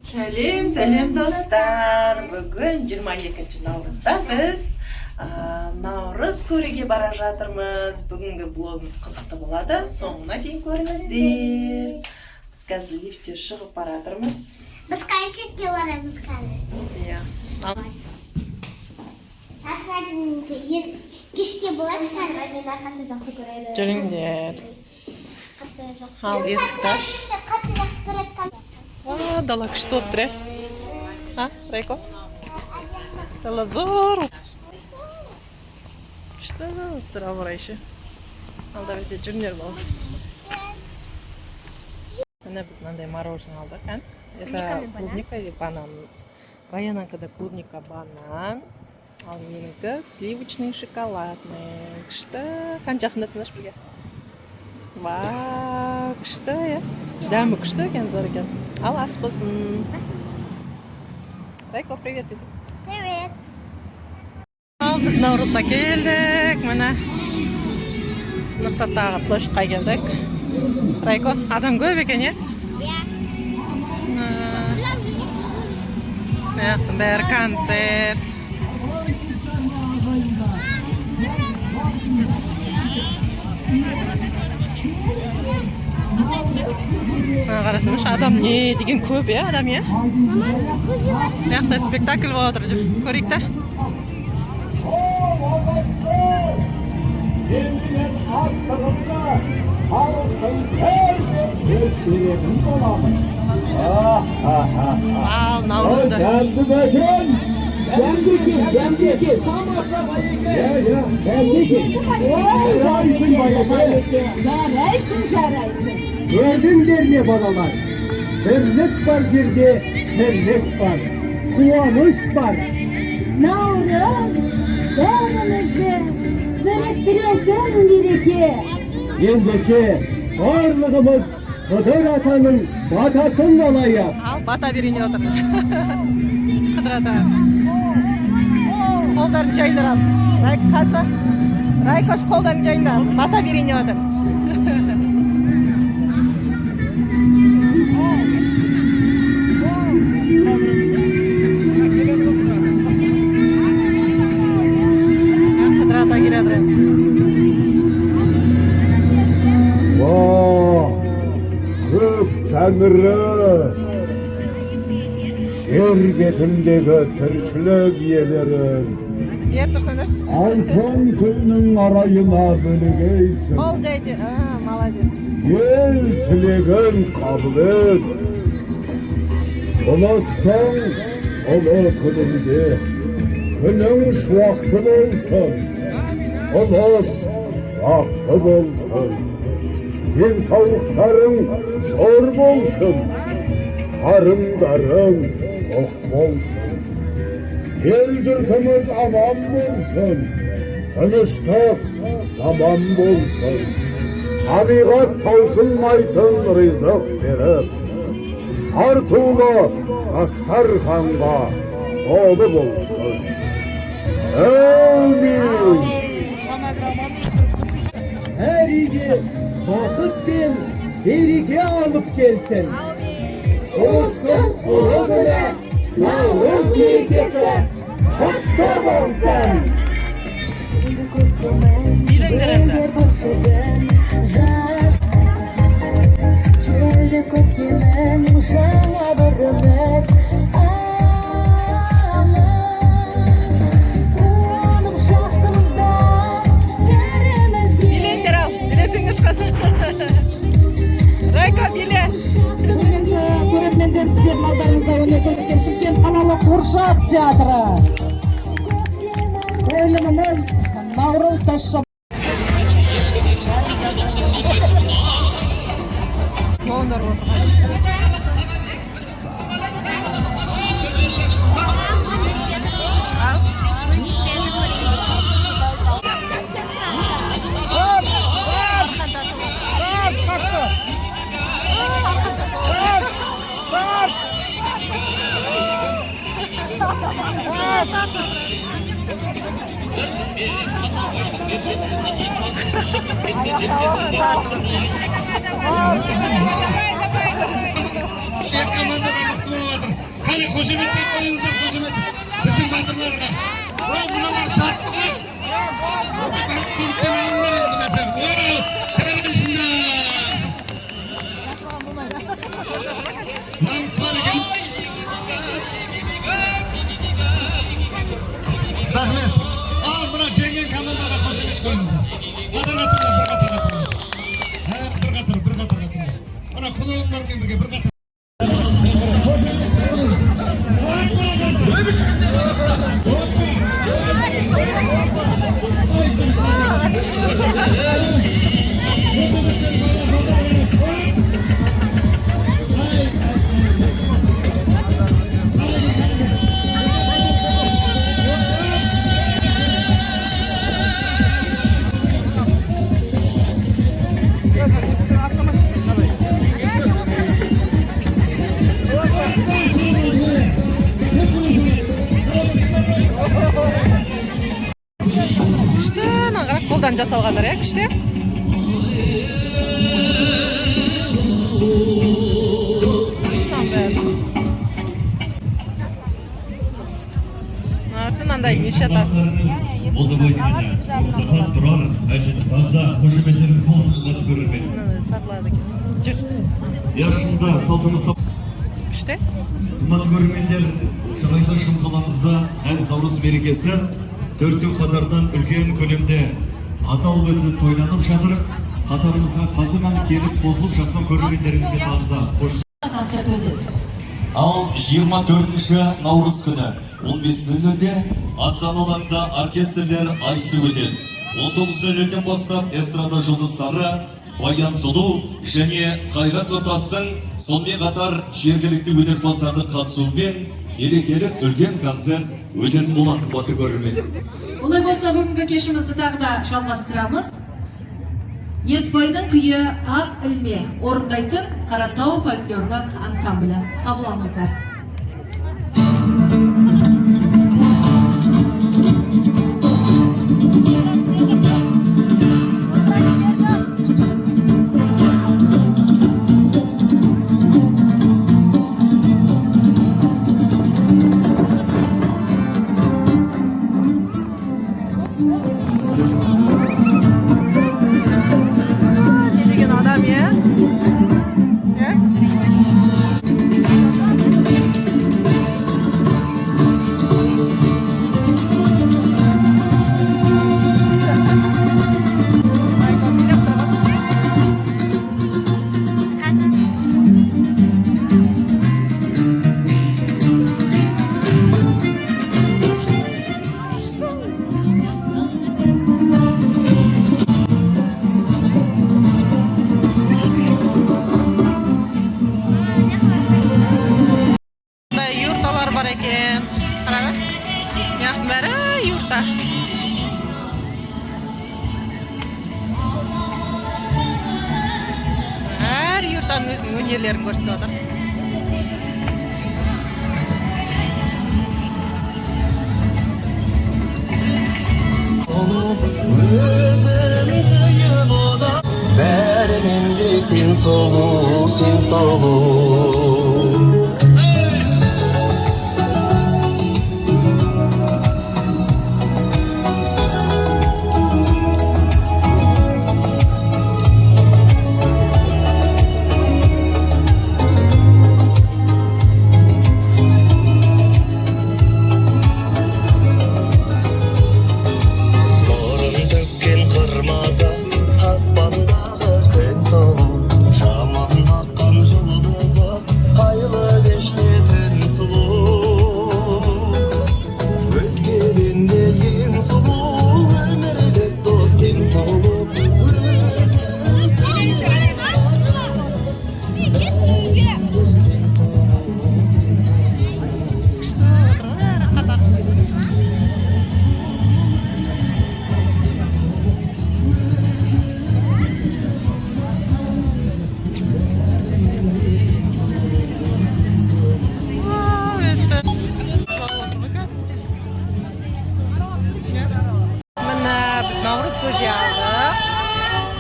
Сәлем достар. Бүгін 22 наурызда біз наурыз көреге бара жатырмыз. Бүгінгі блогымыз қызықты болады. Соңына дейін көріңіздер. Біз қазір лифтте шығып бара жатырмыз. Біз қайчетке барамыз қазір. Иә. Кешке болады, сағат қатты жақсы көреді. Жүріңдер. Ал есікті аш. Қатты жақсы көреді. Дала күшті болып тұр, Райко? Дала зор. Күшті болып тұр, ауырайшы. Алда бете жүріңдер бол. Міне біз мынандай мороженое алдық, Это клубника или банан. Баянанкада клубника, банан. Ал менікі сливочный шоколадный. Күшті. Қанша қымдатсыңдаршы бізге? Вау, күшті, Дәмі күшті екен, зор екен. Ал ас болсын. Райко, привет десем. Привет. Ал біз наурызға келдік. Міне Нұрсаттағы площадьқа келдік. Райко, адам көп екен, Бәрі концерт. Қарасыңызшы, адам не деген көп, адам, Мына спектакль болып отыр, көрейік та. Ал, наурызды. Demdeki. Tamasa bayıkı. Ya. Demdeki. Raisin bayıkı. Jaraysin. Gördün derdi balalar. Birlik var jirde, birlik var. Kuvanış var. Nauruz, bärimizdi biriktireken biriki. Endişe, varlığımız Kıdır Atanın batasın alayı. Ал, бата берейін отыр. Қыдыр ата. Қолдарын жайындар ал. Райкош қолдарын жайындар. Бата берейін отыр. Қыдыр ата келеді. Gök Tanrı, şerbetindeki tırşılık yelerin, Жеп тұрсаңдар. altın külünün arayına bölügeysin. Қол жайды. Молодец. Gel tilegen kabul et. Ulustan olu külünde, külün şuaktı olsun. Ulus şuaktı olsun. Денсаулықтарың зор болсын, қарындарың тоқ болсын. Ел-жұртымыз аман болсын, тыныштық заман болсын. Табиғат таусылмайтын ризық беріп, артулы дастарханға толы болсын. Әмин. Her iyi vakit gel, berike alıp gelsin. Olsun uğruna, navruz berikesi, hatta olsun. Geldi kökkemen, uşağına barımet. Райко, биле. Көрермендер, сіздер малдарыңызда өнер көрсеткен Шымкент қалалық Қуыршақ театры. Қойылымымыз наурыз тасшы. Команда қошеметтеп қойыңыздар, қошемет. Біздің батырларға. Мыналар шартты. Рахмет. Ал, мына жеңген командаға қошемет қойыңыздар. Қатарға тұрыңдар, бір қатарға тұрыңдар. Bir қатарға тұрыңдар. Мына құлағымдармен бірге бір қатарға. Қолдан жасалғандар, күшті. Нарсын андай неше атасыз? Сатылады екен. Жүр. Яшында салтымыз Күшті. Қымбатты көрермендер, Шырайда шым қаламызда әз наурыз мерекесі 4 күн қатардан үлкен көлемде аталып өтіліп тойланып жатыр. Қатарымызға қазірмен келіп қосылып жатқан көрермендерімізге тағы да қош. Ал 24 наурыз күні 15:00-де Астана алаңында оркестрлер айтысы өтеді. 19:00-ден бастап эстрада жұлдыздары Баян Сұлу және Қайрат Нұртастың сонымен қатар жергілікті өнерпаздардың қатысуымен мерекелік үлкен концерт өтетін болады, қымбатты көрермендер. Олай болса, бүгінгі кешімізді тағы да жалғастырамыз. Есбайдың күйі Ақ Ілме орындайтын Қаратау фольклорлық ансамблі. Қабыл алыңыздар. Әр юрттан өзінің өнерлерін көрсетіп отыр. Bərinin de sen solu, sen solu.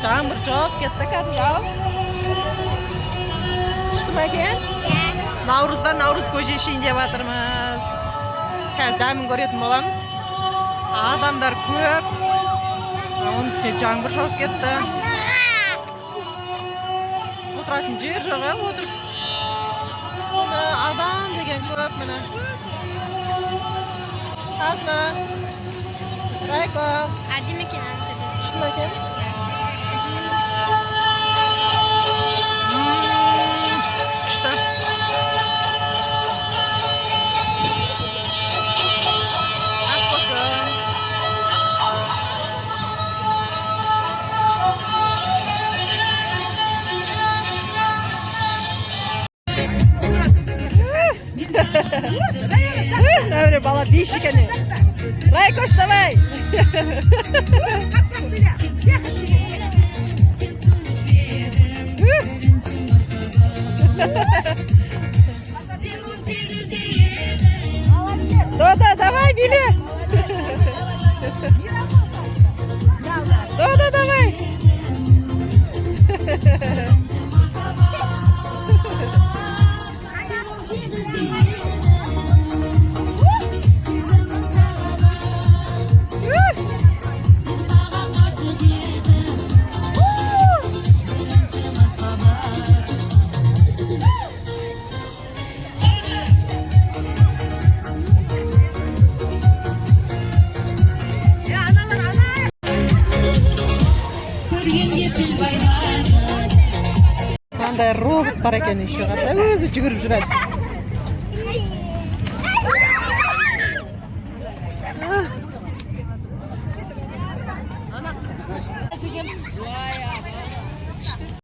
Жаңбыр жауып кетті кәдімгі. Күшті ме екен? Наурызда Наурыз көже ішейін деп жатырмыз. Қазір дәмін көретін боламыз. Адамдар көп. Оның үстіне жаңбыр жауып кетті. Отыратын жер жоқ, отырып. Адам деген көп міне. Тазна. Райко. Әдемі екен анты. Шын ма екен? Күшті. Ас болсын. Öyle bala bir iş ikeni. Ray koş davay. Doda давай Били. Дода давай. Qanday ruh бар ekan ishga qarasa o'zi yugurib yuradi.